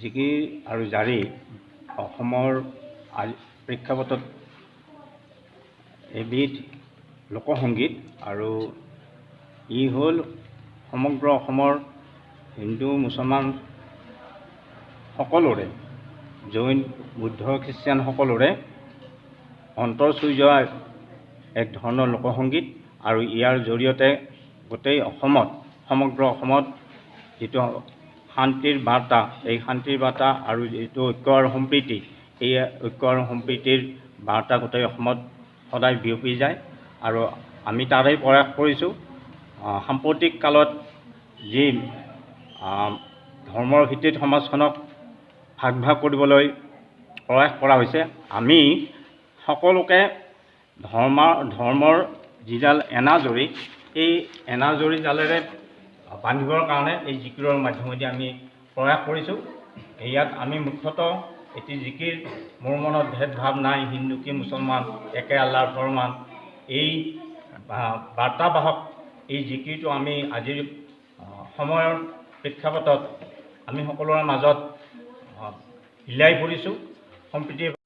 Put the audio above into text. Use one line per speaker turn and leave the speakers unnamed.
জিকিৰ আৰু জাৰি অসমৰ প্ৰেক্ষাপটত এবিধ লোকসংগীত আৰু ই হ'ল সমগ্ৰ অসমৰ হিন্দু মুছলমান সকলোৰে জৈন বুদ্ধ খ্ৰীষ্টিয়ান সকলোৰে অন্তৰ চুই যোৱা এক ধৰণৰ লোকসংগীত আৰু ইয়াৰ জৰিয়তে গোটেই অসমত সমগ্ৰ অসমত যিটো শান্তিৰ বাৰ্তা এই শান্তিৰ বাৰ্তা আৰু যিটো ঐক্য আৰু সম্প্ৰীতি এই ঐক্য আৰু সম্প্ৰীতিৰ বাৰ্তা গোটেই অসমত সদায় বিয়পি যায় আৰু আমি তাৰেই প্ৰয়াস কৰিছোঁ। সাম্প্ৰতিক কালত যি ধৰ্মৰ ভিত্তিত সমাজখনক ভাগ ভাগ কৰিবলৈ প্ৰয়াস কৰা হৈছে আমি সকলোকে ধৰ্মৰ যিডাল এনাজৰী এই এনাজৰীডালেৰে বান্ধিবৰ কাৰণে এই জিকিৰৰ মাধ্যমেদি আমি প্ৰয়াস কৰিছোঁ। ইয়াত আমি মুখ্যতঃ এটি জিকিৰ মোৰ মনত ভেদভাৱ নাই হিন্দু কি মুছলমান একে আল্লাহৰ ফৰমান এই বাৰ্তাবাহক এই জিকিৰটো আমি আজিৰ সময়ৰ প্ৰেক্ষাপটত আমি সকলোৰে মাজত বিলাই পৰিছোঁ সম্প্ৰীতিৰ